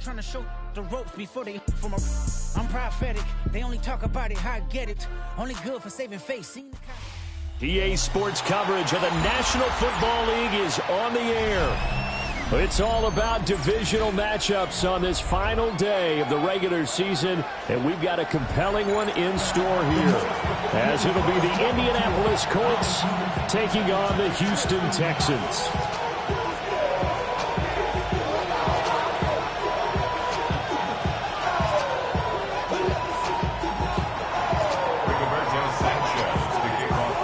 Trying to show the ropes before they from a. I'm prophetic. They only talk about it, how I get it. Only good for saving face. EA Sports coverage of the National Football League is on the air. It's all about divisional matchups on this final day of the regular season, and we've got a compelling one in store here, as it'll be the Indianapolis Colts taking on the Houston Texans.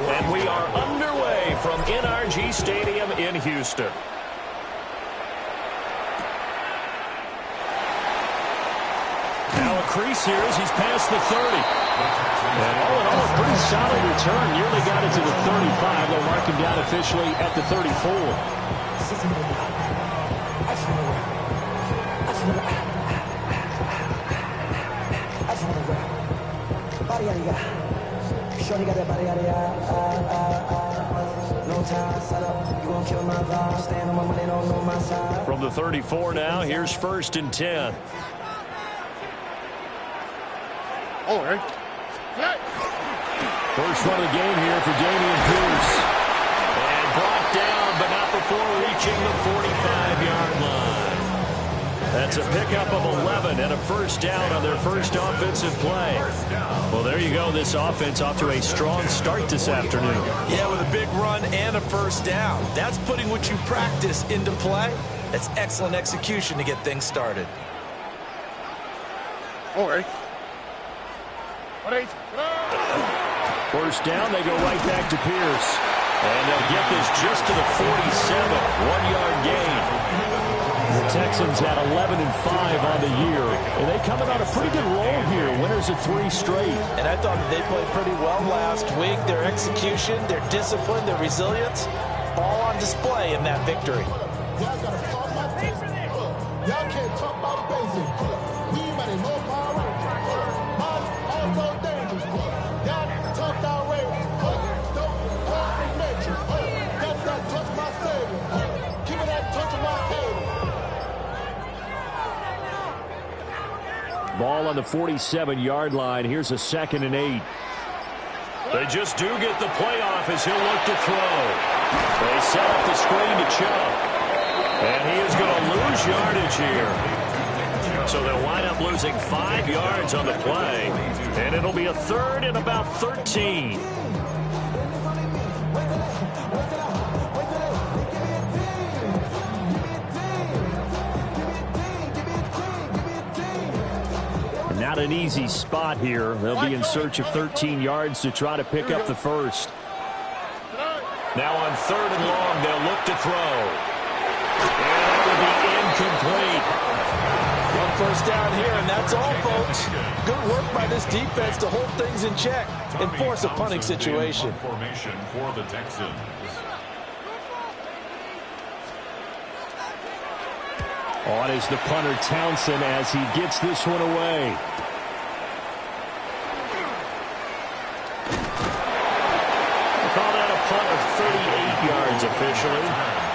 And we are underway from NRG Stadium in Houston. Crease here as he's past the 30. And all in all, a pretty solid return. Nearly got it to the 35. They'll mark him down officially at the 34. From the 34 now, here's 1st and 10. First run of the game here for Damian Pierce. And brought down, but not before reaching the 45-yard line. That's a pickup of 11 and a first down on their first offensive play. Well, there you go. This offense off to a strong start this afternoon. Yeah, with a big run and a first down. That's putting what you practice into play. That's excellent execution to get things started. First down, they go right back to Pierce. And they'll get this just to the 47, 1-yard gain. The Texans had 11-5 on the year, and they coming on a pretty good roll here, winners of 3 straight. And I thought that they played pretty well last week. Their execution, their discipline, their resilience, all on display in that victory. Y'all gotta talk about basic. Y'all can't talk about basic. We might know power. Mine also dangerous. Y'all talk our way. Don't talk and mention. Got that touch my savior. Keep it that touch of my head. Ball on the 47-yard line. Here's a 2nd and 8. They just do get the playoff as he'll look to throw. They set up the screen to Chubb. And he is going to lose yardage here. So they'll wind up losing 5 yards on the play. And it'll be a 3rd and about 13. Not an easy spot here. They'll be in search of 13 yards to try to pick up the first. Now on 3rd and long, they'll look to throw. And that will be incomplete. One first down here, and that's all, folks. Good work by this defense to hold things in check and force a punting situation. Formation for the Texans. On is the punter Townsend as he gets this one away. We'll call that a punt of 38 yards officially.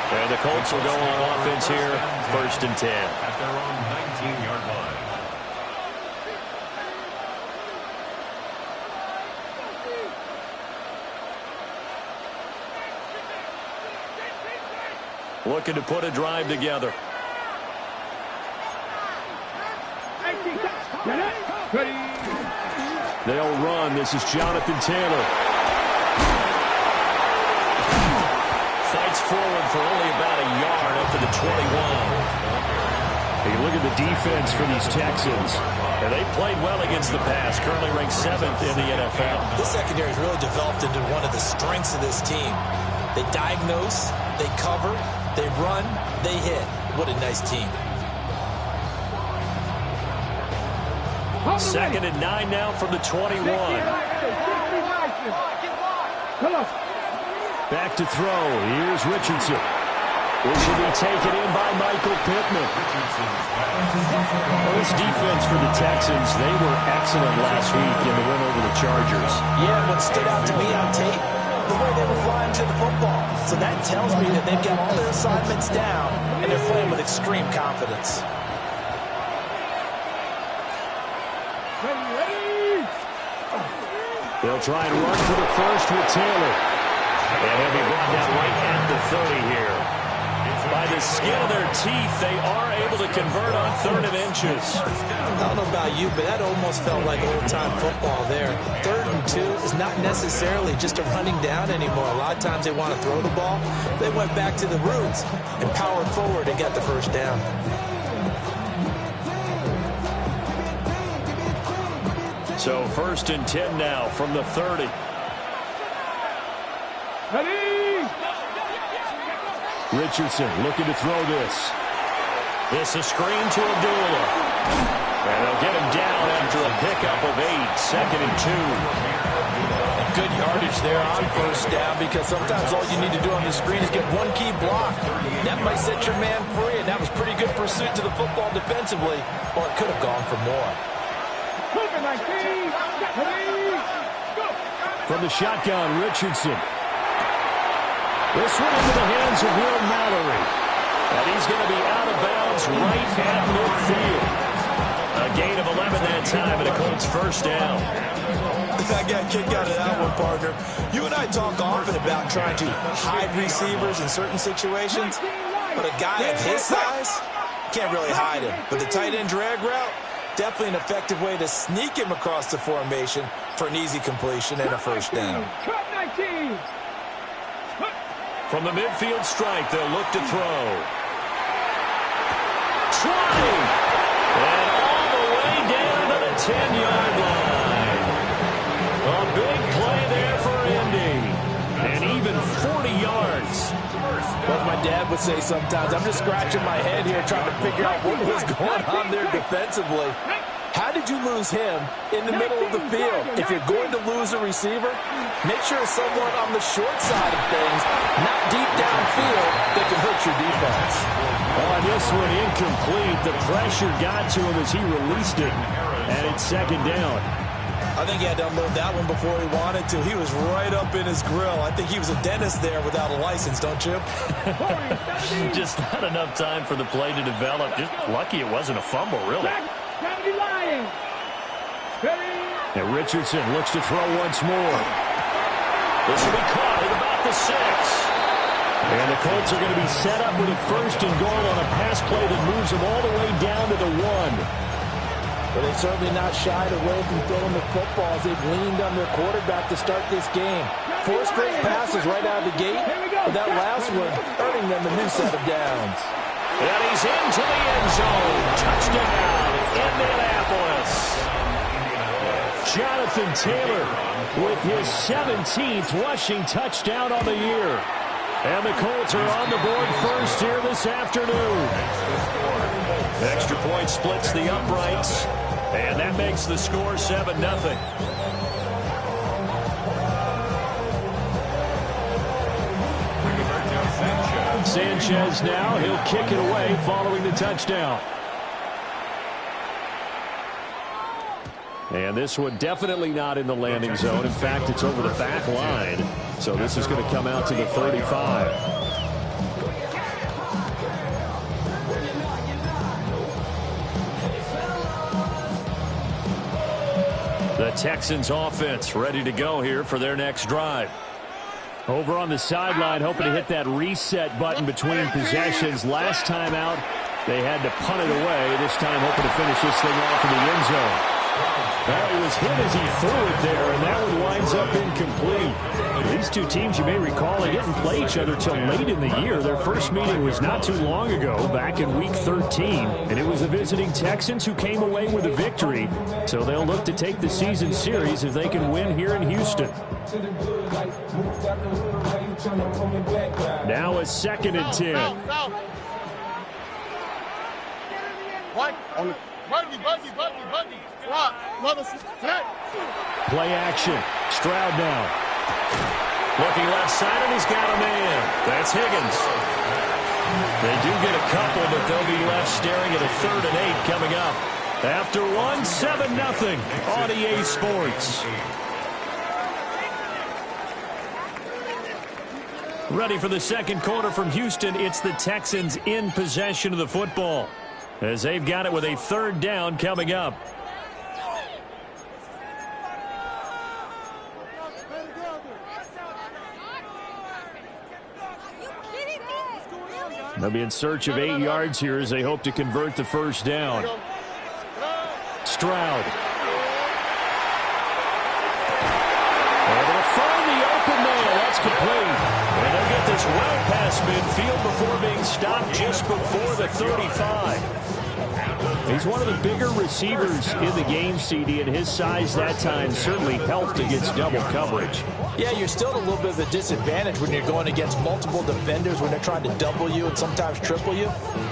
And the Colts will go on offense here, 1st and 10. At their own 19-yard line. Looking to put a drive together. They'll run. This is Jonathan Taylor. Fights forward for only about a yard up to the 21. You look at the defense for these Texans. And they played well against the pass, currently ranked 7th in the NFL. This secondary has really developed into one of the strengths of this team. They diagnose, they cover, they run, they hit. What a nice team. 2nd and 9 now from the 21. Back to throw. Here's Richardson. This should be taken in by Michael Pittman. Well, this defense for the Texans, they were excellent last week in the win over the Chargers. Yeah, what stood out to me on tape, the way they were flying to the football. So that tells me that they've got all their assignments down, and they're playing with extreme confidence. They'll try and run for the first with Taylor. And he'll be brought down right at the 30 here. By the skin of their teeth, they are able to convert on 3rd and inches. I don't know about you, but that almost felt like old-time football there. 3rd and 2 is not necessarily just a running down anymore. A lot of times they want to throw the ball. They went back to the roots and powered forward and got the first down. So 1st and 10 now from the 30. Richardson looking to throw this. This is screen to Abdullah. And they'll get him down after a pickup of 8. 2nd and 2. Good yardage there on 1st down, because sometimes all you need to do on the screen is get one key block. That might set your man free, and that was pretty good pursuit to the football defensively, or it could have gone for more. From the shotgun, Richardson. This one into the hands of Will Mallory. And he's going to be out of bounds right at midfield. A gain of 11 that time, and a Colts 1st down. I got a kick out of that one, partner. You and I talk often about trying to hide receivers in certain situations, but a guy of his size can't really hide him. But the tight end drag route, definitely an effective way to sneak him across the formation for an easy completion and a 1st down. From the midfield strike, they'll look to throw. Trying! And all the way down to the 10-yard line. A big play there for Indy. And even 40 yards. Well, my dad would say sometimes, I'm just scratching my head here trying to figure out what was going on there defensively. How did you lose him in the middle of the field? If you're going to lose a receiver, make sure it's someone on the short side of things, not deep downfield, that can hurt your defense. On this one, incomplete. The pressure got to him as he released it, and it's 2nd down. I think he had to unload that one before he wanted to. He was right up in his grill. I think he was a dentist there without a license, don't you? Just not enough time for the play to develop. Just lucky it wasn't a fumble, really. And Richardson looks to throw once more. This will be caught at about the 6. And the Colts are going to be set up with a 1st and goal on a pass play that moves them all the way down to the 1. But they've certainly not shied away from throwing the football as they've leaned on their quarterback to start this game. 4 straight passes right out of the gate, but that last one earning them a new set of downs. And he's into the end zone. Touchdown, Indianapolis. Jonathan Taylor with his 17th rushing touchdown on the year. And the Colts are on the board 1st here this afternoon. Extra point splits the uprights, and that makes the score 7-0. Sanchez now, he'll kick it away following the touchdown. And this one definitely not in the landing zone. In fact, it's over the back line. So this is going to come out to the 35. The Texans offense ready to go here for their next drive. Over on the sideline, hoping to hit that reset button between possessions. Last time out, they had to punt it away. This time hoping to finish this thing off in the end zone. Well, he was hit as he threw it there, and that one winds up incomplete. These two teams, you may recall, they didn't play each other till late in the year. Their first meeting was not too long ago, back in Week 13. And it was the visiting Texans who came away with a victory. So they'll look to take the season series if they can win here in Houston. Now a 2nd and 10. Play action. Stroud now. Looking left side, and he's got a man. That's Higgins. They do get a couple, but they'll be left staring at a 3rd and 8 coming up. After 1, 7-0 on EA Sports. Ready for the second quarter from Houston. It's the Texans in possession of the football, as they've got it with a 3rd down coming up. They'll be in search of 8 yards here as they hope to convert the first down. Stroud. Able to find the open man. That's complete. And they'll get this well past midfield before being stopped just before the 35. He's one of the bigger receivers in the game, CD, and his size that time certainly helped against double coverage. Yeah, you're still at a little bit of a disadvantage when you're going against multiple defenders when they're trying to double you and sometimes triple you.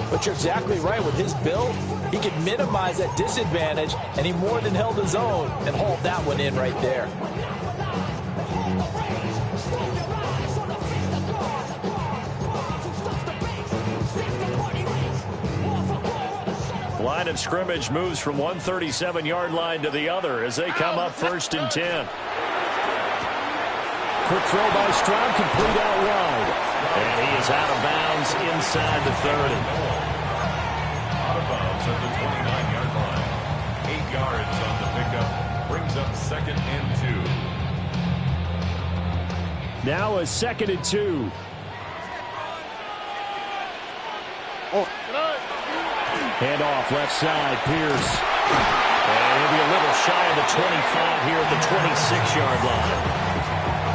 But you're exactly right. With his build, he could minimize that disadvantage, and he more than held his own and hauled that one in right there. Line of scrimmage moves from one 37-yard line to the other as they come up 1st and 10. Quick throw by Stroud, complete out wide. And he is out of bounds inside the 30. Out of bounds at the 29-yard line. 8 yards on the pickup. Brings up 2nd and 2. Now a 2nd and 2. Hand off left side, Pierce. And he'll be a little shy of the 25 here at the 26-yard line.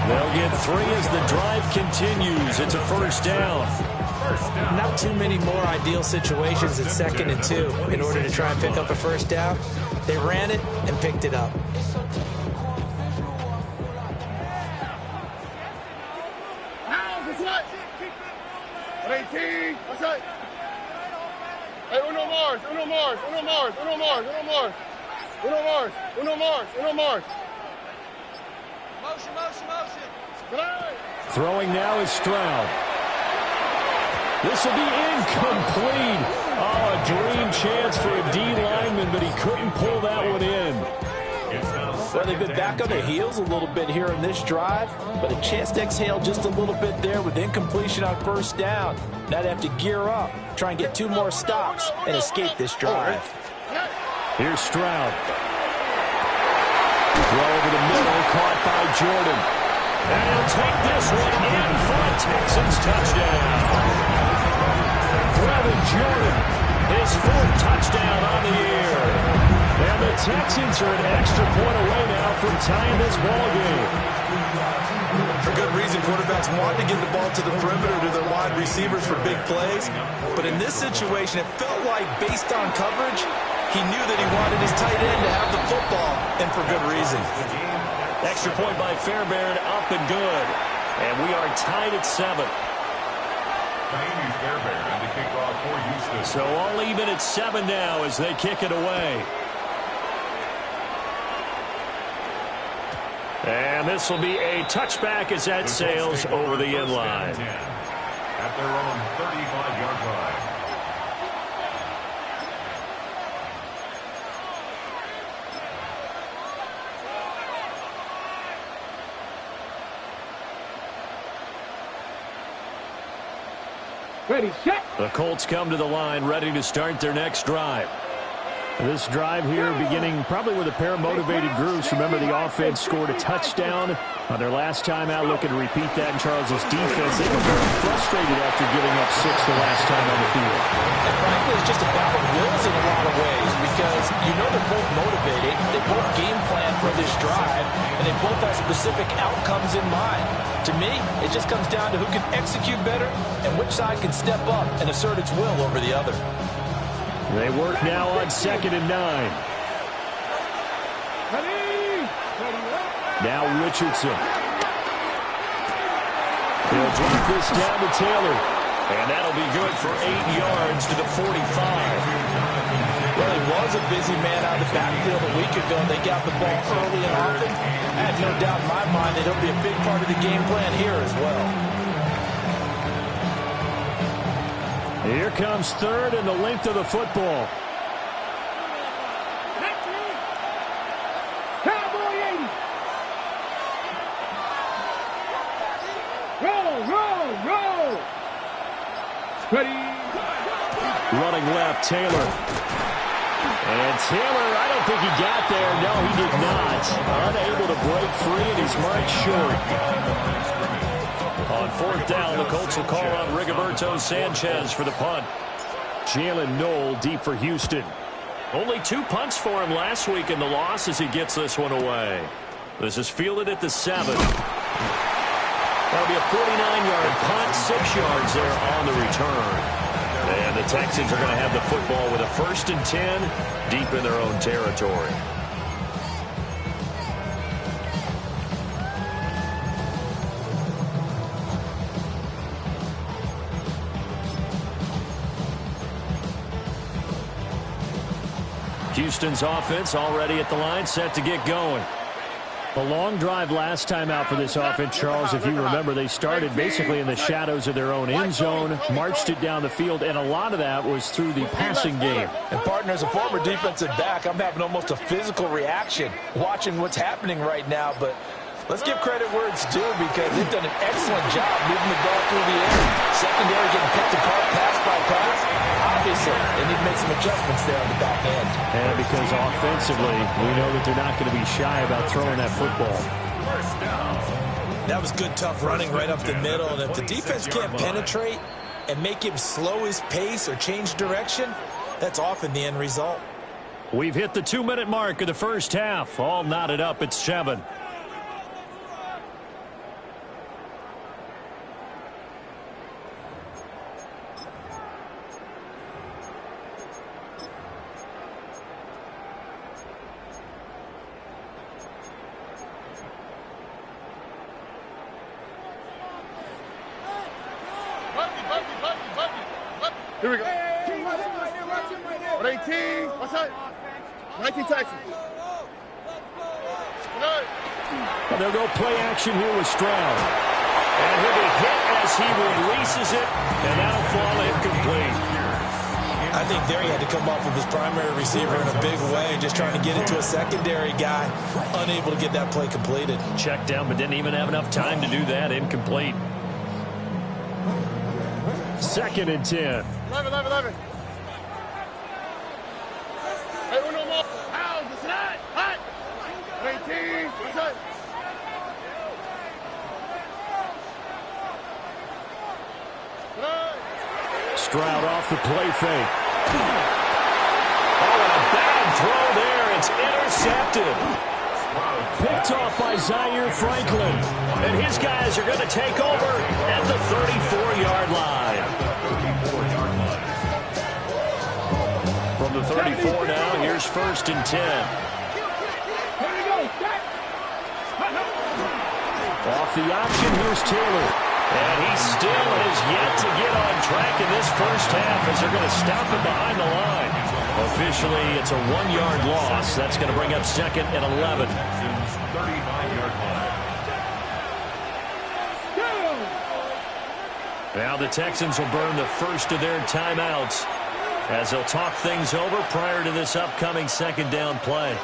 They'll get 3 as the drive continues. It's a first down. Not too many more ideal situations at 2nd and 2 in order to try and pick up a first down. They ran it and picked it up. Hey, uno Mars. Motion. Throwing now is Stroud. This will be incomplete. Oh, a dream chance for a D lineman, but he couldn't pull that one in. Well, they've been back on their heels a little bit here in this drive, but a chance to exhale just a little bit there with incompletion on first down. Now they have to gear up, try and get 2 more stops, and escape this drive. Here's Stroud. Throw over the middle, caught by Jordan. And he'll take this one in for a Texans touchdown. Brevin Jordan, his 4th touchdown on the year. And the Texans are an extra point away now from tying this ball game. For good reason, quarterbacks want to get the ball to the perimeter to their wide receivers for big plays. But in this situation, it felt like based on coverage, he knew that he wanted his tight end to have the football, and for good reason. Extra point by Fairbairn, up and good. And we are tied at 7. Fairbairn to kick off for Houston. So all even at 7 now as they kick it away. And this will be a touchback as that sails over the end line. At their own 35-yard line. Ready, set. The Colts come to the line ready to start their next drive. This drive here beginning probably with a pair of motivated groups. Remember, the offense scored a touchdown on their last time out. Looking to repeat that in Charles's defense. They were very frustrated after giving up 6 the last time on the field. And frankly, it's just a battle of wills in a lot of ways because you know they're both motivated. They both game plan for this drive, and they both have specific outcomes in mind. To me, it just comes down to who can execute better and which side can step up and assert its will over the other. They work now on 2nd and 9. Now Richardson. He'll drop this down to Taylor. And that'll be good for 8 yards to the 45. Well, he was a busy man out of the backfield a week ago. They got the ball early and often. I have no doubt in my mind that he'll be a big part of the game plan here as well. Here comes 3rd and the length of the football. Cowboy 80. Roll. Ready. Running left, Taylor. And Taylor, I don't think he got there. No, he did not. Unable to break free, and he's marked short. On fourth down, the Colts will call on Rigoberto Sanchez for the punt. Jalen Knoll deep for Houston. Only 2 punts for him last week in the loss as he gets this one away. This is fielded at the 7. That'll be a 49-yard punt, 6 yards there on the return. And the Texans are going to have the football with a 1st and 10 deep in their own territory. Houston's offense already at the line, set to get going. A long drive last time out for this offense, Charles. If you remember, they started basically in the shadows of their own end zone, marched it down the field, and a lot of that was through the passing game. And, partner, as a former defensive back, I'm having almost a physical reaction watching what's happening right now. But let's give credit where it's due because they've done an excellent job moving the ball through the air. Secondary getting picked apart pass by pass. Obviously, they need to make some adjustments there on the back end. And because offensively, we know that they're not going to be shy about throwing that football. That was good, tough running right up the middle. And if the defense can't penetrate and make him slow his pace or change direction, that's often the end result. We've hit the 2-minute mark of the first half. All knotted up at 7. Here we go. 18. What's that? 19 Texans. They'll go play action here with Stroud. And he'll be hit as he releases it, and that'll fall incomplete. I think there he had to come off of his primary receiver in a big way, just trying to get it to a secondary guy, unable to get that play completed. Checked down, but didn't even have enough time to do that. Incomplete. 2nd and 10. 11. Hey, uno more. How's the slide? Hot. 18. What's that? Stroud off the play fake. Oh, and a bad throw there. It's intercepted. Picked off by Zaire Franklin. And his guys are going to take over at the 34-yard line. From the 34 now, here's 1st and 10. Off the option, here's Taylor. And he still has yet to get on track in this first half as they're going to stop him behind the line. Officially, it's a 1-yard loss. That's going to bring up 2nd and 11. 35-yard line. Now the Texans will burn the first of their timeouts as they'll talk things over prior to this upcoming 2nd down play.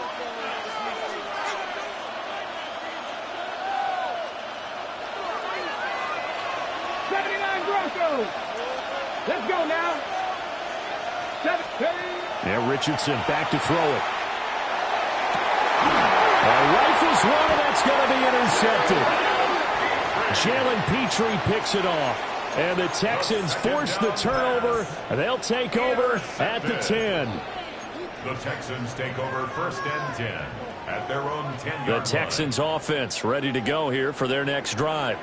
Let's go now. Now Richardson back to throw it. Rifles one, and that's going to be intercepted. Jalen Petrie picks it off. And the Texans force the turnover. They'll take over at the 10. The Texans take over 1st and 10 at their own 10-yard line. The Texans offense ready to go here for their next drive.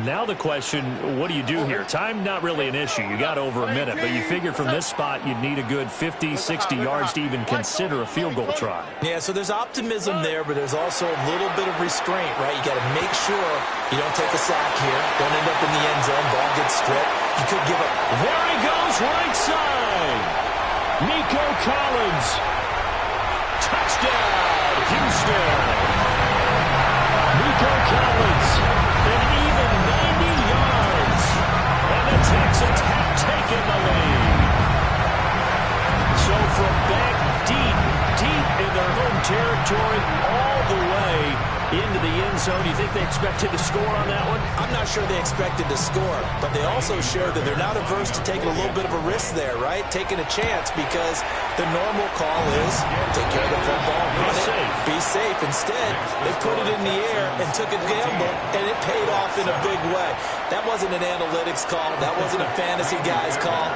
Now the question, what do you do here? Time not really an issue. You got over a minute, but you figured from this spot you'd need a good 50, 60 yards to even consider a field goal try. Yeah, so there's optimism there, but there's also a little bit of restraint, right? You got to make sure you don't take a sack here. Don't end up in the end zone. Ball gets stripped. You could give up. There he goes, right side. Nico Collins. Touchdown, Houston. Nico Collins. An even 90 yards. And the Texans have taken the lead. So from back deep in their home territory all the way into the end zone. Do you think they expected to score on that one? I'm not sure they expected to score, but they also showed that they're not averse to taking a little bit of a risk there, right? Taking a chance, because the normal call is take care of the football, run it, be safe. Instead, they put it in the air and took a gamble, and it paid off in a big way. That wasn't an analytics call. That wasn't a fantasy guy's call.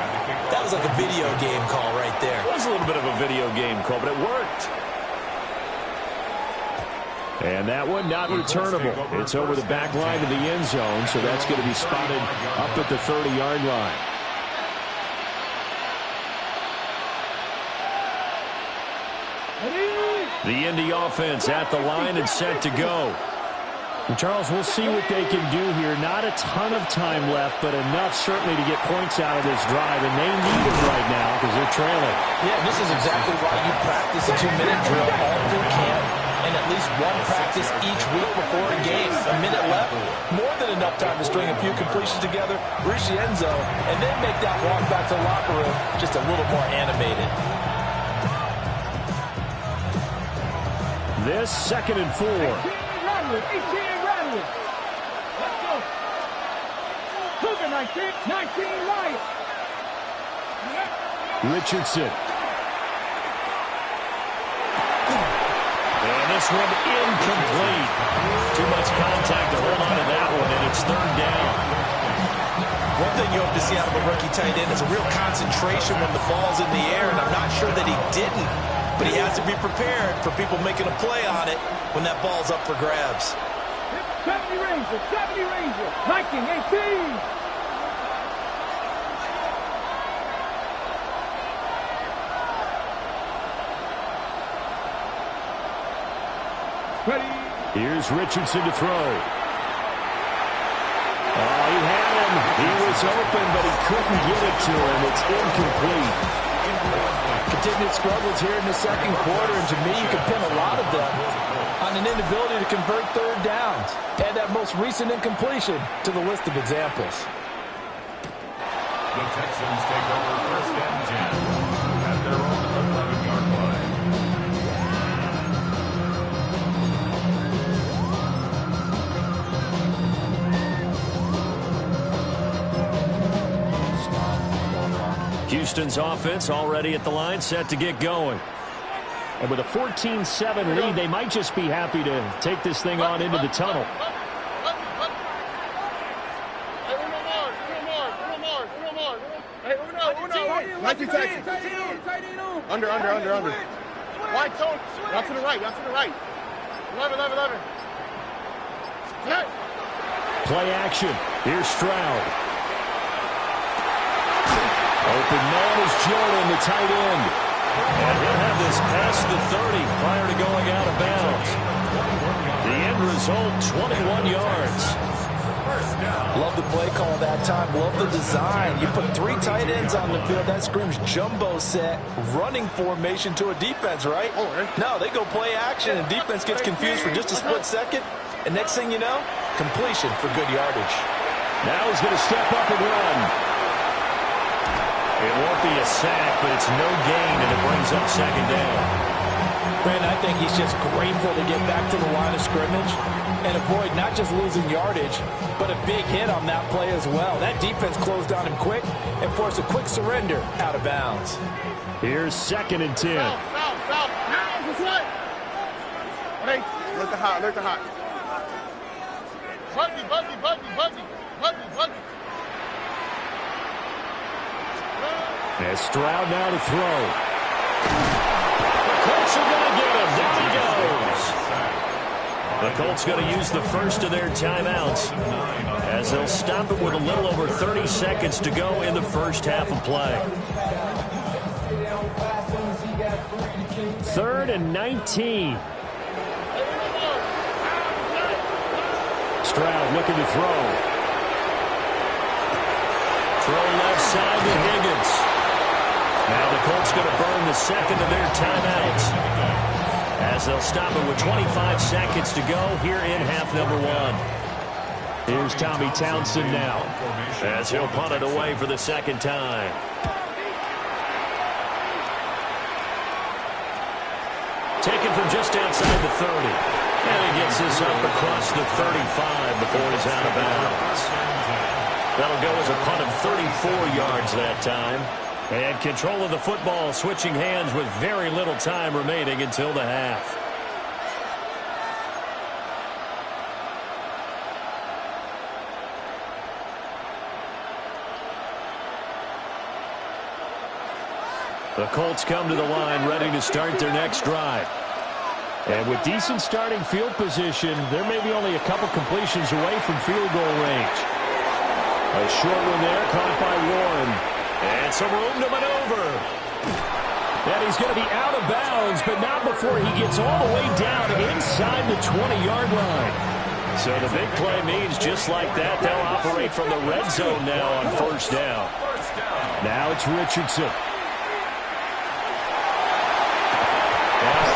That was like a video game call right there. It was a little bit of a video game call, but it worked. And that one not returnable. It's over the back line of the end zone, so that's going to be spotted up at the 30-yard line. The Indy offense at the line and set to go. And Charles, we'll see what they can do here. Not a ton of time left, but enough certainly to get points out of this drive, and they need them right now because they're trailing. Yeah, this is exactly why you practice a 2-minute drill all through camp, and at least one practice each week before a game. A minute left, more than enough time to string a few completions together, reach the end zone, and then make that walk back to the locker room just a little more animated. This 2nd and 4. 18 rattling. Let's go. Cougar 19 right. Richardson. And this one incomplete. Too much contact to hold on to that one, and it's 3rd down. One thing you hope to see out of a rookie tight end is a real concentration when the ball's in the air, and I'm not sure that he didn't, but he has to be prepared for people making a play on it when that ball's up for grabs. 70 Ranger, 1918. Ready. Here's Richardson to throw. Oh, he had him. He was open, but he couldn't get it to him. It's incomplete. Continued struggles here in the second quarter, and to me, you can pin a lot of them on an inability to convert 3rd downs. Add that most recent incompletion to the list of examples. The Texans take over 1st and 10 at their own 11-yard line. Houston's offense already at the line, set to get going. And with a 14-7 lead, they might just be happy to take this thing on into the tunnel. Under. Wide zone. Out to the right. 11. Play action. Here's Stroud. Open man is Jordan, the tight end. And he'll have this past the 30 prior to going out of bounds. The end result, 21 yards. Love the play call that time. Love the design. You put 3 tight ends on the field. That screams jumbo set, running formation to a defense, right? No, they go play action, and defense gets confused for just a split second. And next thing you know, completion for good yardage. Now he's going to step up and run. It won't be a sack, but it's no gain, and it brings up 2nd down. Brandon, I think he's just grateful to get back to the line of scrimmage and avoid not just losing yardage, but a big hit on that play as well. That defense closed on him quick and forced a quick surrender out of bounds. Here's 2nd and 10. Foul. Hey, look the hot. Buggy. As Stroud now to throw. The Colts are going to get him. Down he goes. The Colts going to use the first of their timeouts as they'll stop it with a little over 30 seconds to go in the first half of play. 3rd and 19. Stroud looking to throw. Throw left side to Higgins. Now the Colts going to burn the 2nd of their timeouts as they'll stop it with 25 seconds to go here in half number 1. Here's Tommy Townsend now as he'll punt it away for the 2nd time. Taken from just outside the 30. And he gets this up across the 35 before he's out of bounds. That'll go as a punt of 34 yards that time. And control of the football switching hands with very little time remaining until the half. The Colts come to the line ready to start their next drive. And with decent starting field position, they're maybe only a couple completions away from field goal range. A short one there, caught by Warren. And some room to maneuver. And he's going to be out of bounds, but not before he gets all the way down inside the 20-yard line. So the big play means just like that, they'll operate from the red zone now on first down. Now it's Richardson.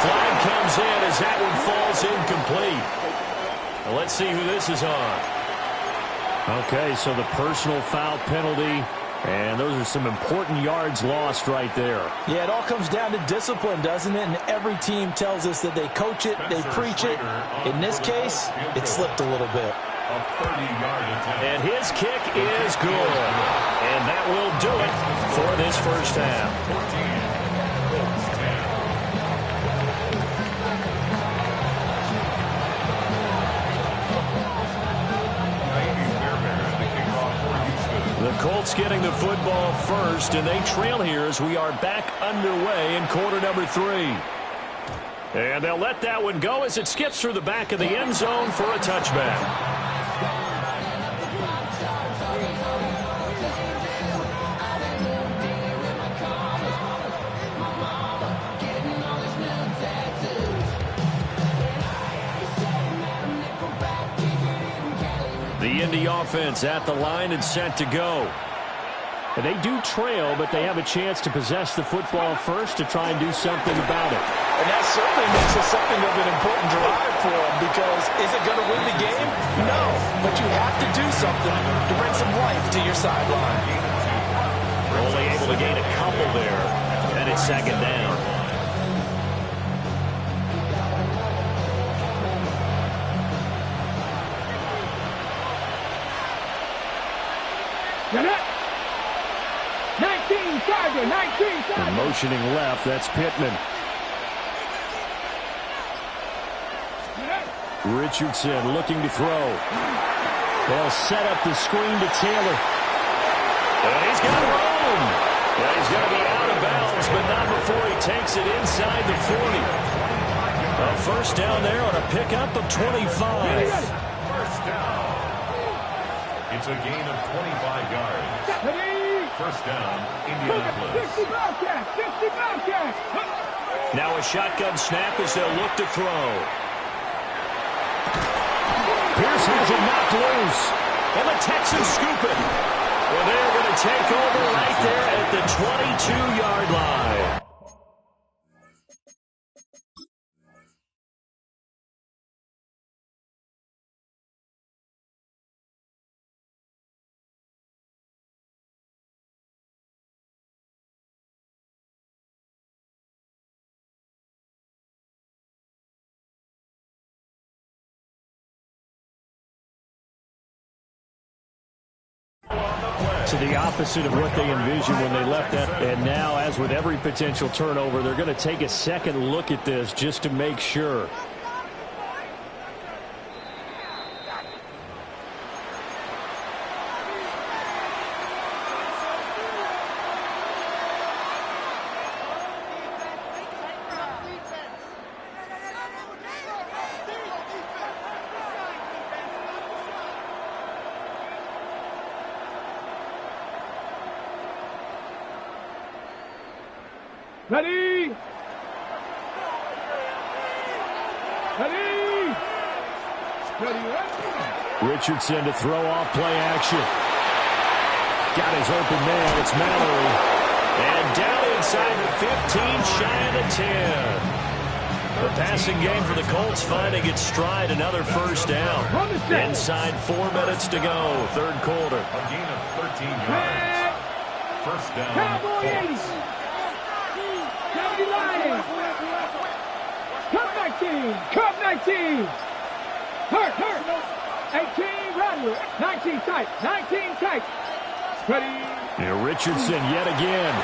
Flag comes in as that one falls incomplete. Now let's see who this is on. Okay, so the personal foul penalty, and those are some important yards lost right there. Yeah, it all comes down to discipline, doesn't it? And every team tells us that they coach it, they preach it. In this case, it slipped a little bit. And his kick is good. And that will do it for this first half. The Colts getting the football first, and they trail here as we are back underway in quarter number 3. And they'll let that one go as it skips through the back of the end zone for a touchback. The Indy offense at the line and set to go. And they do trail, but they have a chance to possess the football first to try and do something about it. And that certainly makes it something of an important drive for them, because is it going to win the game? No, but you have to do something to bring some life to your sideline. They're only able to gain a couple there, and it's second down. And motioning left, that's Pittman. Richardson looking to throw. They'll set up the screen to Taylor. And he's got room. And he's going to be out of bounds, but not before he takes it inside the 40. A first down there on a pickup of 25. First down. It's a gain of 25 yards. First down, Indianapolis. 50 Bobcats. Now a shotgun snap as they'll look to throw. Pierce has it knocked loose. And the Texans scoop it. Well, they're going to take over right there at the 22-yard line. To the opposite of what they envisioned when they left that. And now, as with every potential turnover, they're going to take a second look at this just to make sure. Ready! Ready! Richardson to throw off play action. Got his open man. It's Mallory. And down inside the 15, shy of the 10. The passing game for the Colts finding its stride, another first down. Inside 4 minutes to go, third quarter. A gain of 13 yards. First down, Colts. Cut 19. Cut 19. Hurt. 18, Rattler. 19 tight. 19 tight. Ready. Now Richardson yet again.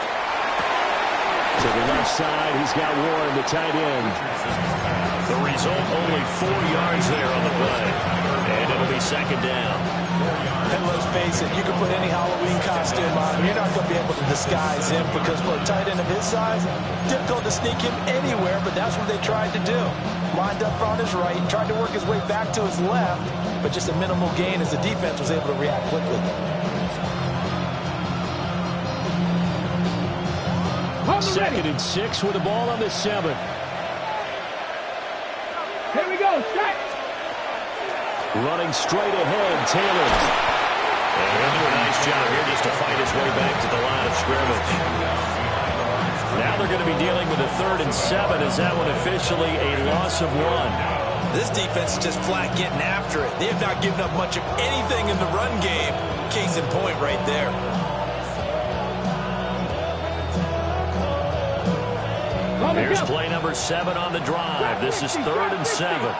To the left side, he's got Warren, the tight end. The result, only 4 yards there on the play. And it'll be second down. And let's face it, you can put any Halloween costume on. You're not going to be able to disguise him because for a tight end of his size, difficult to sneak him anywhere, but that's what they tried to do. Lined up on his right, tried to work his way back to his left, but just a minimal gain as the defense was able to react quickly. Second and 6 with the ball on the 7. Here we go. Set. Running straight ahead, Taylor. And he'll do a nice job here just to fight his way back to the line of scrimmage. Now they're going to be dealing with a 3rd and 7 as that one officially a loss of 1. This defense is just flat getting after it. They have not given up much of anything in the run game. Case in point right there. Here's play number 7 on the drive. This is 3rd and 7.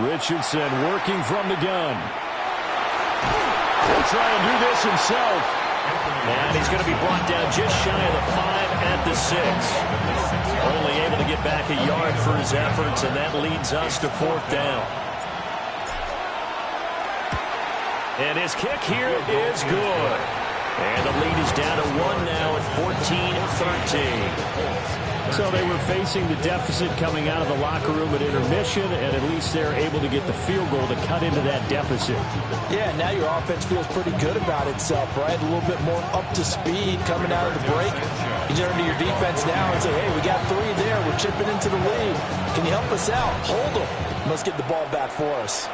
Richardson working from the gun. He'll try and do this himself. And he's going to be brought down just shy of the 5 at the 6. Only able to get back a yard for his efforts, and that leads us to 4th down. And his kick here is good. And the lead is down to 1 now at 14-13. So they were facing the deficit coming out of the locker room at intermission, and at least they're able to get the field goal to cut into that deficit. Yeah, now your offense feels pretty good about itself, right? A little bit more up to speed coming out of the break. You turn to your defense now and say, hey, we got 3 there. We're chipping into the lead. Can you help us out? Hold them. Let's get the ball back for us.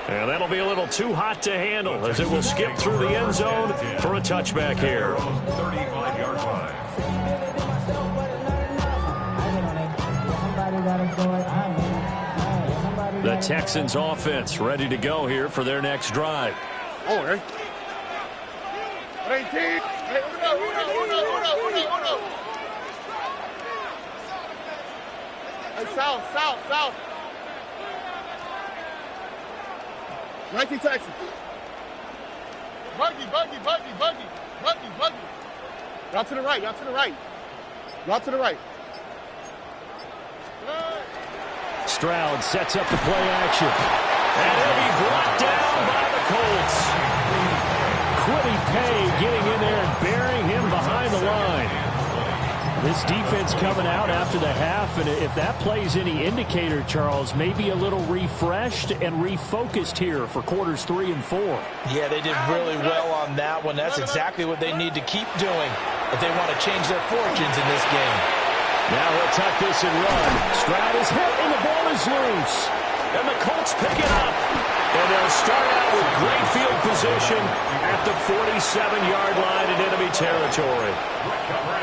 And that'll be a little too hot to handle as it will skip through the end zone for a touchback here. 35-yard line. The Texans offense ready to go here for their next drive. Oh, right. 18. Hey, uno. Hey, south. 19 Texans. Buggy. Y'all to the right. Stroud sets up the play action. And he'll be brought down by the Colts. Quiddy Pay getting in there and burying him behind the line. This defense coming out after the half, and if that plays any indicator, Charles, maybe a little refreshed and refocused here for quarters 3 and 4. Yeah, they did really well on that one. That's exactly what they need to keep doing if they want to change their fortunes in this game. Now he'll tuck this and run. Stroud is hit, and the ball is loose. And the Colts pick it up. And they'll start out with great field position at the 47-yard line in enemy territory.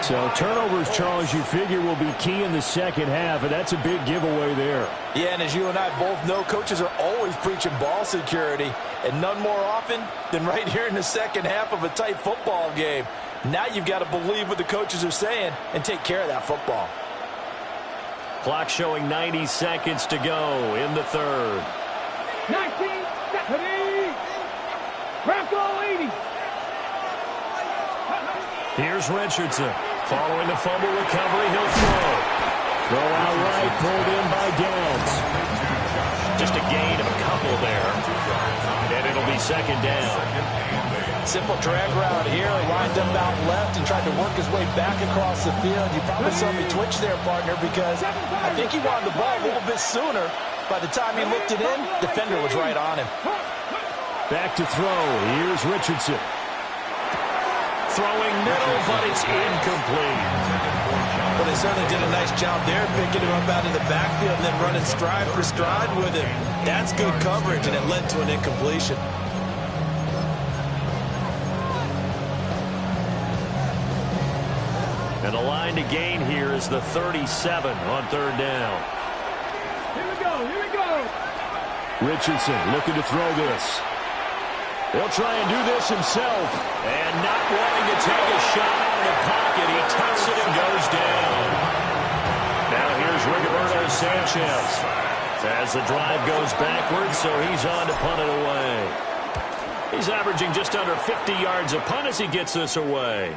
So turnovers, Charles, you figure will be key in the second half, and that's a big giveaway there. Yeah, and as you and I both know, coaches are always preaching ball security, and none more often than right here in the second half of a tight football game. Now you've got to believe what the coaches are saying and take care of that football. Clock showing 90 seconds to go in the 3rd. 1970. Bronco 80. Here's Richardson. Following the fumble recovery, he'll throw. Throw out right, pulled in by Downs. Just a gain of a couple there. And it'll be second down. Simple drag route here, lined up out left and tried to work his way back across the field. You probably saw me twitch there, partner, because I think he wanted the ball a little bit sooner. By the time he looked it in, defender was right on him. Back to throw. Here's Richardson. Throwing middle, but it's incomplete. But they certainly did a nice job there, picking him up out of the backfield and then running stride for stride with him. That's good coverage, and it led to an incompletion. And the line to gain here is the 37 on 3rd down. Here we go. Richardson looking to throw this. He'll try and do this himself. And not wanting to take a shot out of the pocket. He tucks it and goes down. Now here's Rigoberto Sanchez. As the drive goes backwards, so he's on to punt it away. He's averaging just under 50 yards a punt as he gets this away.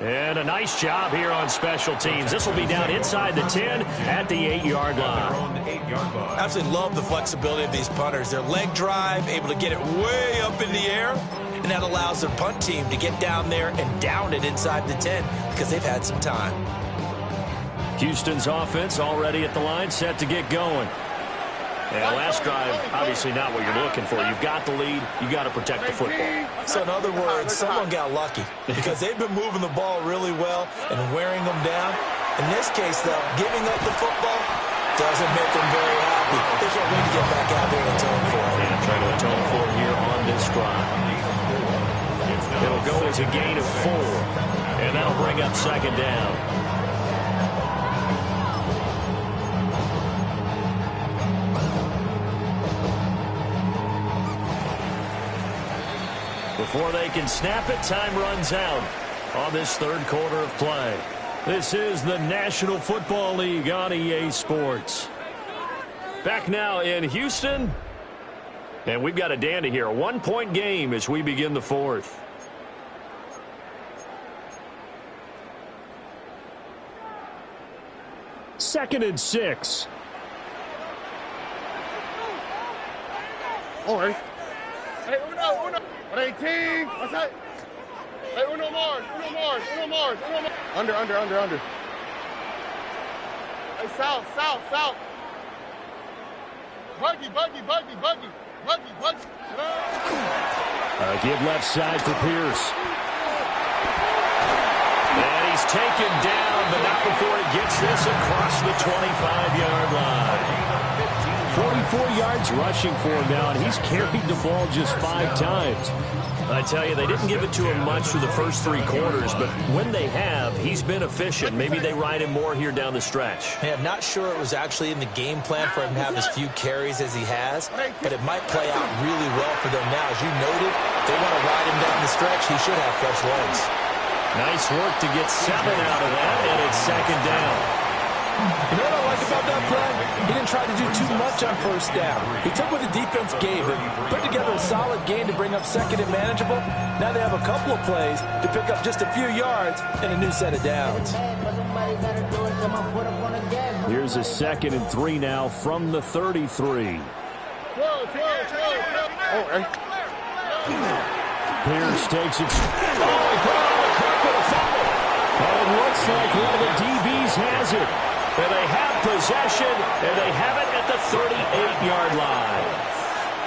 And a nice job here on special teams. This will be down inside the 10 at the 8-yard line. I absolutely love the flexibility of these punters. Their leg drive, able to get it way up in the air, and that allows their punt team to get down there and down it inside the 10 because they've had some time. Houston's offense already at the line, set to get going. And last drive, obviously not what you're looking for. You've got the lead. You've got to protect the football. So in other words, someone got lucky because they've been moving the ball really well and wearing them down. In this case, though, giving up the football doesn't make them very happy. They can't wait to get back out there and atone for it. And try to atone for it here on this drive. It'll go as a gain of 4. And that'll bring up second down. Before they can snap it, time runs out on this third quarter of play. This is the National Football League on EA Sports. Back now in Houston. And we've got a dandy here. A 1-point game as we begin the fourth. Second and 6. All right. Hey, uno. 18. What's that? Hey, uno Mars. Under. Hey, south. Buggy. Give left side for Pierce. And he's taken down, but not before he gets this across the 25-yard line. 44 yards rushing for him now, and he's carried the ball just 5 times. I tell you, they didn't give it to him much through the first 3 quarters, but when they have, he's been efficient. Maybe they ride him more here down the stretch. Hey, I'm not sure it was actually in the game plan for him to have as few carries as he has, but it might play out really well for them now. As you noted, they want to ride him down the stretch. He should have fresh legs. Nice work to get 7 out of that, and it's second down. You know what I like about that play? He didn't try to do too much on first down. He took what the defense gave him, put together a solid game to bring up second and manageable. Now they have a couple of plays to pick up just a few yards and a new set of downs. Here's a 2nd and 3 now from the 33. Pierce takes it. Oh, he put on the clock with a fumble. And it looks like one of the DBs has it. And they have possession, and they have it at the 38-yard line.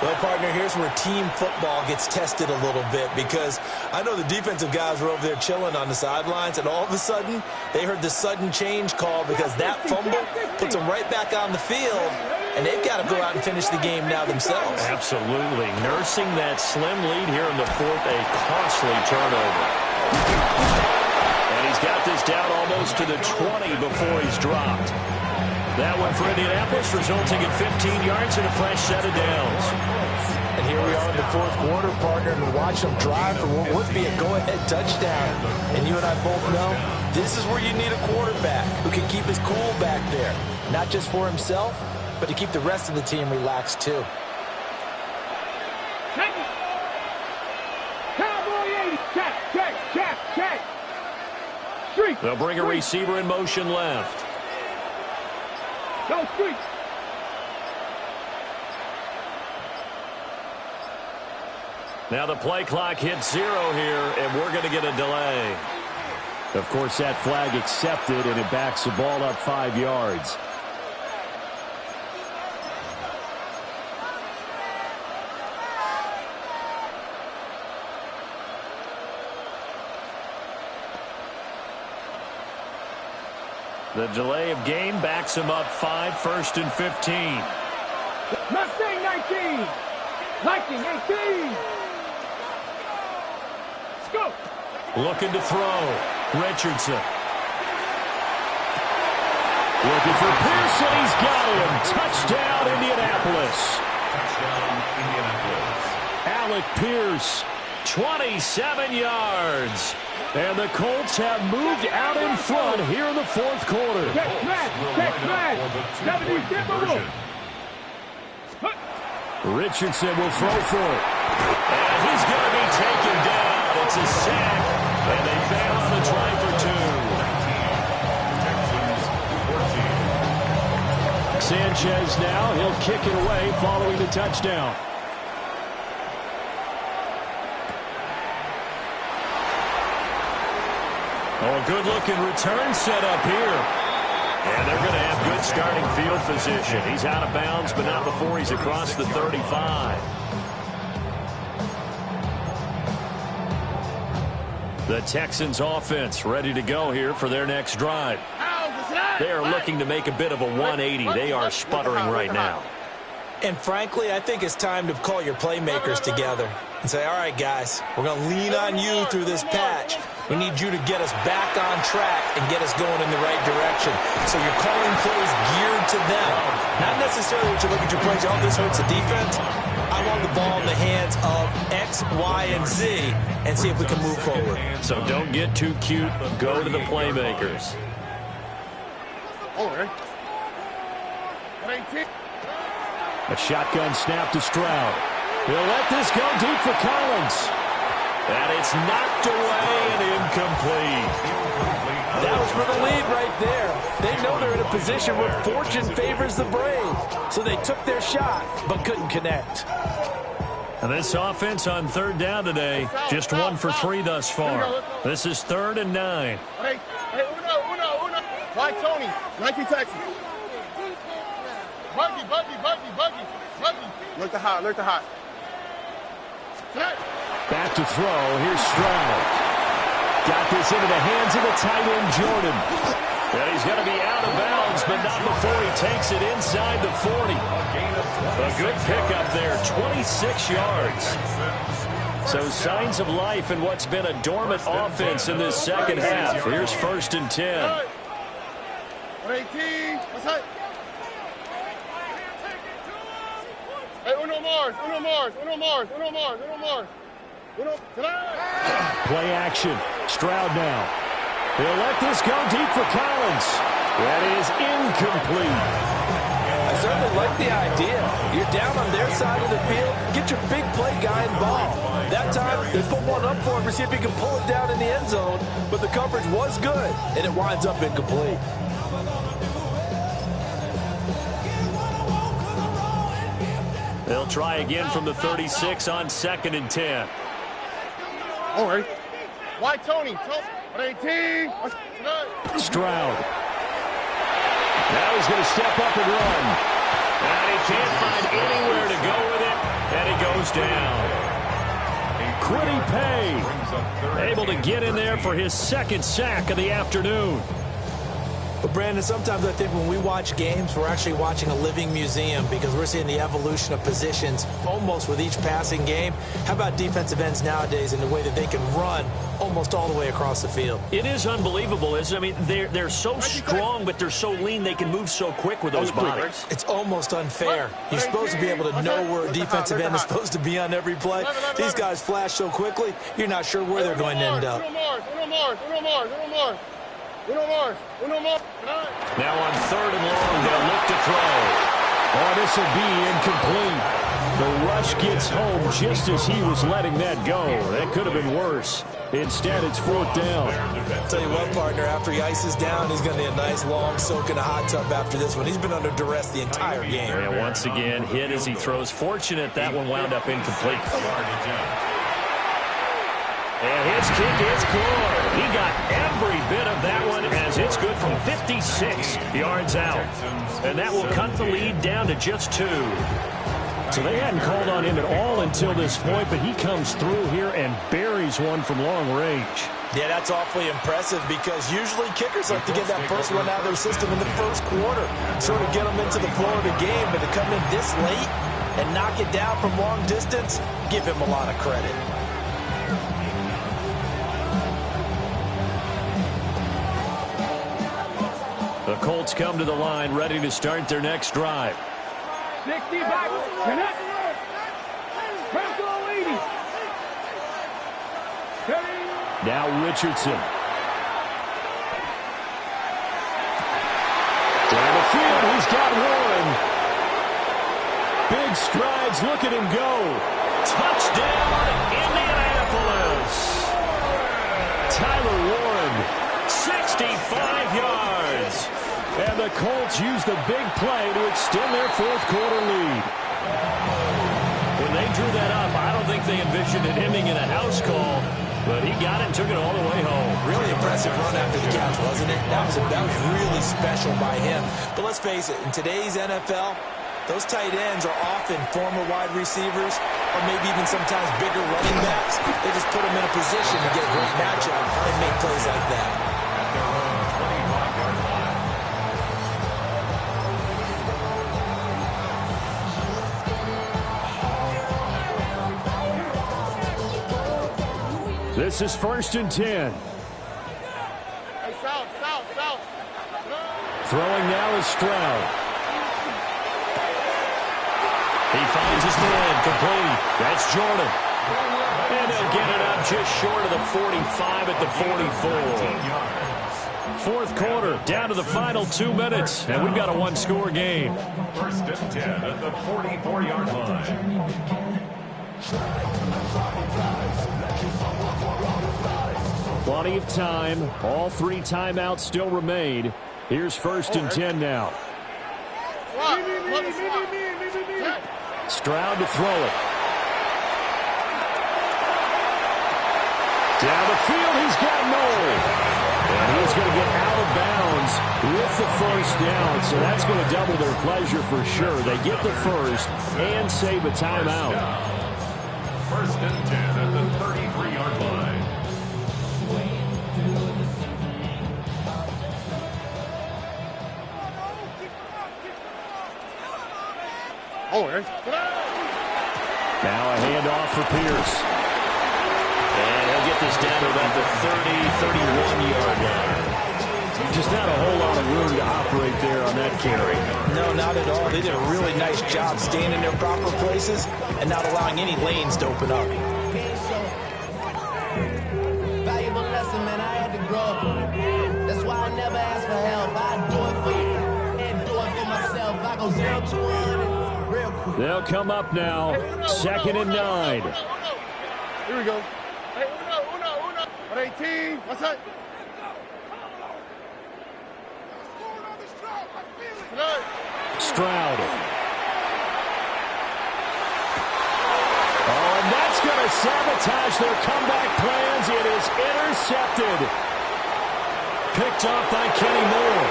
Well, partner, here's where team football gets tested a little bit because I know the defensive guys were over there chilling on the sidelines, and all of a sudden, they heard the sudden change call because that fumble puts them right back on the field, and they've got to go out and finish the game now themselves. Absolutely. Nursing that slim lead here in the fourth, a costly turnover. And he's got this down almost to the 20 before he's dropped. That one for Indianapolis, resulting in 15 yards and a fresh set of downs. And here we are in the fourth quarter, partner, and watch them drive for what would be a go-ahead touchdown. And you and I both know this is where you need a quarterback who can keep his cool back there. Not just for himself, but to keep the rest of the team relaxed, too. Cowboy 80. Check. Street. They'll bring a receiver in motion left. Go Street. Now the play clock hits 0 here, and we're going to get a delay. Of course, that flag accepted, and it backs the ball up 5 yards. The delay of game backs him up 5, 1st and 15. Mustang 19. Lightning 18. Let's go. Looking to throw. Richardson. Looking for Pearson. He's got him. Touchdown, Indianapolis. Touchdown, Indianapolis. Alec Pierce. 27 yards. And the Colts have moved out in front here in the fourth quarter. Check match. 70 conversion. Richardson will throw for it. And he's going to be taken down. It's a sack, and they fail on the try for two. Sanchez now, he'll kick it away following the touchdown. Oh, a good-looking return set up here. And they're going to have good starting field position. He's out of bounds, but not before he's across the 35. The Texans offense ready to go here for their next drive. They are looking to make a bit of a 180. They are sputtering right now. And frankly, I think it's time to call your playmakers together and say, all right, guys, we're going to lean on you through this patch. We need you to get us back on track and get us going in the right direction. So you're calling plays geared to them. Not necessarily what you look at your plays, oh, this hurts the defense. I want the ball in the hands of X, Y, and Z and see if we can move forward. So don't get too cute. Go to the playmakers. A shotgun snap to Stroud. He'll let this go deep for Collins. And it's knocked away and incomplete. That was for the lead right there. They know they're in a position where fortune favors the brave. So they took their shot, but couldn't connect. And this offense on third down today, just 1 for 3 thus far. This is 3rd and 9. Hey, uno. Why Tony? 19 Texas. Buggy. Look to hot. Back to throw. Here's Stroud. Got this into the hands of the tight end, Jordan. And he's going to be out of bounds, but not before he takes it inside the 40. A good pickup there, 26 yards. So signs of life in what's been a dormant offense in this second half. Here's 1st and 10. 18. What's that? Hey, uno Mars. Play action. Stroud now. He'll let this go deep for Collins. That is incomplete. I certainly like the idea. You're down on their side of the field. Get your big play guy involved. That time, they put one up for him to see if he can pull it down in the end zone. But the coverage was good, and it winds up incomplete. They'll try again from the 36 on 2nd and 10. All right. Why Tony? 18. Stroud. Now he's going to step up and run. And he can't find anywhere to go with it, and he goes down. Quiddy Pay able to get in there for his 2nd sack of the afternoon. But, Brandon, sometimes I think when we watch games, we're actually watching a living museum because we're seeing the evolution of positions almost with each passing game. How about defensive ends nowadays in the way that they can run almost all the way across the field? It is unbelievable, isn't it? I mean, they're so strong, but they're so lean they can move so quick with those bodies. It's almost unfair. You're supposed to be able to know where a defensive end is supposed to be on every play. These guys flash so quickly, you're not sure where they're going to end up. Uno more. Now on 3rd and long, they'll look to throw. Oh, this will be incomplete. The rush gets home just as he was letting that go. That could have been worse. Instead, it's 4th down. I'll tell you what, partner, after he ices down, he's going to need a nice long soak in a hot tub after this one. He's been under duress the entire game. And once again, hit as he throws. Fortunate that one wound up incomplete. And his kick is good. He got every bit of that one as it's good from 56 yards out. And that will cut the lead down to just 2. So they hadn't called on him at all until this point, but he comes through here and buries one from long range. Yeah, that's awfully impressive because usually kickers like to get that first one out of their system in the first quarter, sort of get them into the flow of the game, but to come in this late and knock it down from long distance, give him a lot of credit. The Colts come to the line ready to start their next drive. 60 back. Connect. Press 80. Now Richardson. Down the field, he's got Warren. Big strides, look at him go. Touchdown, Indianapolis. Tyler Warren, 65 yards. And the Colts use the big play to extend their fourth quarter lead. When they drew that up, I don't think they envisioned it ending in a house call, but he got it and took it all the way home. Really impressive run after the catch, wasn't it? That was really special by him. But let's face it, in today's NFL, those tight ends are often former wide receivers or maybe even sometimes bigger running backs. They just put them in a position to get a great matchup and make plays like that. At their own 25-yard line. This is 1st and 10. Hey, south. Throwing now is Stroud. He finds his man, complete. That's Jordan. And they'll get it up just short of the 45 at the 44. Fourth quarter, down to the final 2 minutes, and we've got a one-score game. 1st and 10 at the 44-yard line. Plenty of time. All 3 timeouts still remain. Here's 1st and 10 now. Stroud to throw it. Down the field, he's got Noel. And he's going to get out of bounds with the first down, so that's going to double their pleasure for sure. They get the first and save a timeout. 1st and 10 at the 33-yard line. Now a handoff for Pierce. And he'll get this down to about the 30-31-yard line. Just not a whole lot of room to operate there on that carry. No, not at all. They did a really nice job staying in their proper places and not allowing any lanes to open up. Valuable lesson, man. I had to grow up. That's why I never ask for help. I do it for you and do it for myself. I go 0 to 1 real quick. They'll come up now. 2nd and 9. Here we go. Hey, uno. 18. What's that? Stroud. Oh, and that's going to sabotage their comeback plans. It is intercepted. Picked off by Kenny Moore.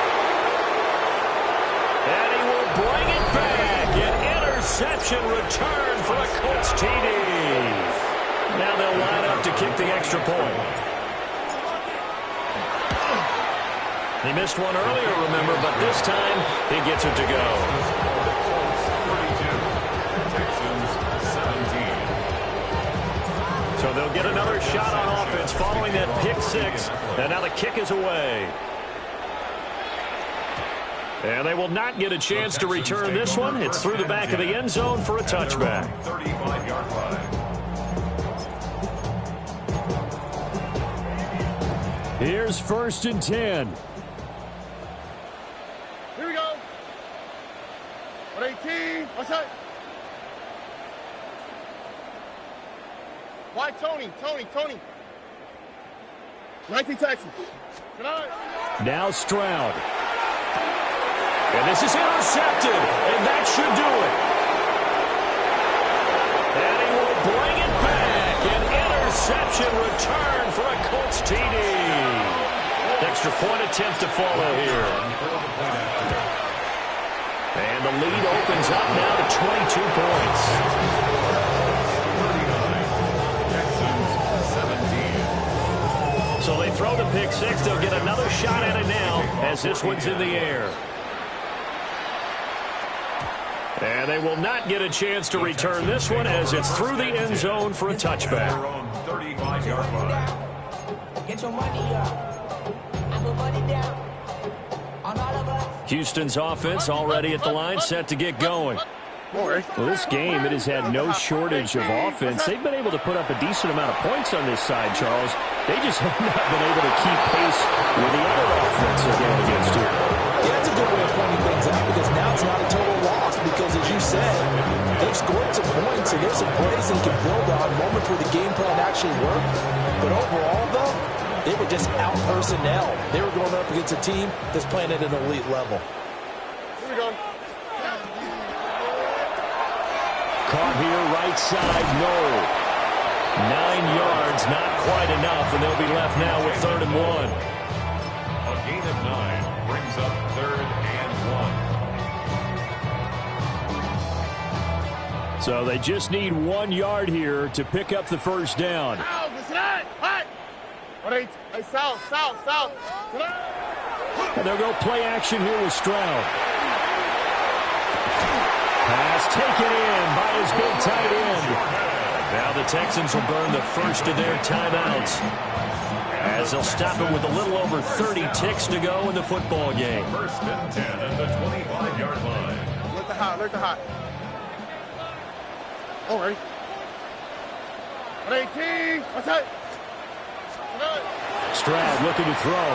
And he will bring it back. An interception return for a Colts TD. Now they'll line up to kick the extra point. He missed one earlier, remember, but this time he gets it to go. 32. Texans 17. So they'll get another shot on offense following that pick six. And now the kick is away. And they will not get a chance to return this one. It's through the back of the end zone for a touchback. 35-yard line. Here's 1st and 10. Here we go. 18. What's that? Why Tony? 19 Texans. Good night. Now Stroud. And this is intercepted, and that should do it. And he will bring it back. An interception return for a Colts TD. Extra point attempt to follow here. And the lead opens up now to 22 points. 39. Texans 17. So they throw the pick six. They'll get another shot at it now as this one's in the air. And they will not get a chance to return this one as it's through the end zone for a touchback. Their own 35-yard line. Get your money up. I put money down. On all of us. Houston's offense already at the line, set to get going. Well, this game, it has had no shortage of offense. They've been able to put up a decent amount of points on this side, Charles. They just have not been able to keep pace with the other offense they're going against here. Yeah, that's a good way of pointing things out because now it's not a total loss because, as you said, they've scored some points, and there's some plays they can build on, moments where the game plan actually worked. But overall, though, they were just out personnel. They were going up against a team that's playing at an elite level. Here we go. Caught here, right side, no. 9 yards, not quite enough, and they'll be left now with 3rd and 1. A gain of 9 brings up 3rd and 1. So they just need 1 yard here to pick up the first down. South. And they'll go play action here with Stroud. Pass taken in by his big tight end. Now the Texans will burn the first of their timeouts as they'll stop it with a little over 30 ticks to go in the football game. 1st and 10 at the 25-yard line. Alert the hot. All right. 18. What's that? Stroud looking to throw.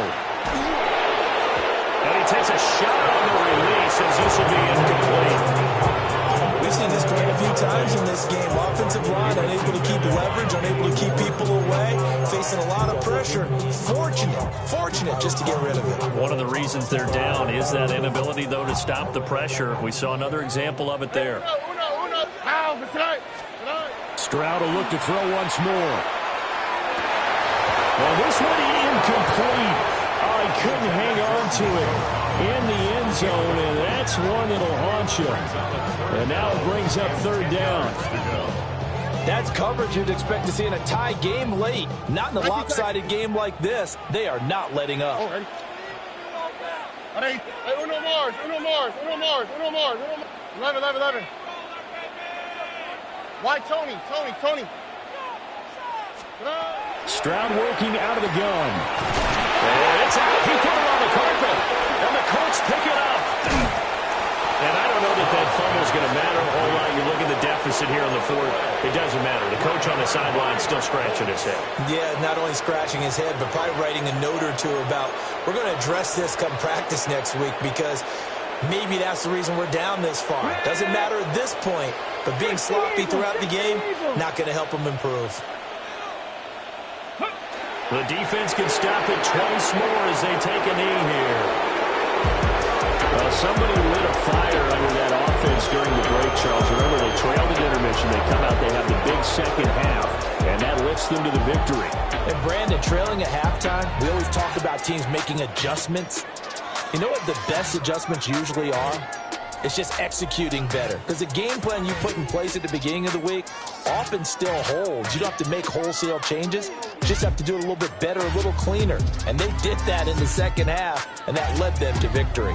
And he takes a shot on the release as this will be incomplete. We've seen this quite a few times in this game. Offensive line unable to keep leverage, unable to keep people away, facing a lot of pressure. Fortunate just to get rid of it. One of the reasons they're down is that inability, though, to stop the pressure. We saw another example of it there. Stroud will look to throw once more. Well, this one incomplete. Oh, he couldn't hang on to it in the end zone, and that's one that'll haunt you. And now it brings up 3rd down. That's coverage you'd expect to see in a tie game late. Not in a lopsided game like this. They are not letting up. Uno Mars. 11. Why Tony? Stroud working out of the gun. And it's out. He put it on the carpet. And the Colts pick it up. And I don't know that fumble is going to matter a whole lot. You look at the deficit here in the 4th. It doesn't matter. The coach on the sideline still scratching his head. Yeah, not only scratching his head, but probably writing a note or two about, we're going to address this come practice next week because maybe that's the reason we're down this far. Doesn't matter at this point, but being sloppy throughout the game, not going to help them improve. The defense can stop it twice more as they take a knee here. Well, somebody lit a fire under that offense during the break, Charles. Remember, they trailed at intermission. They come out, they have the big second half, and that lifts them to the victory. And Brandon, trailing at halftime, we always talk about teams making adjustments. You know what the best adjustments usually are? It's just executing better. Because the game plan you put in place at the beginning of the week often still holds. You don't have to make wholesale changes. You just have to do it a little bit better, a little cleaner. And they did that in the second half, and that led them to victory.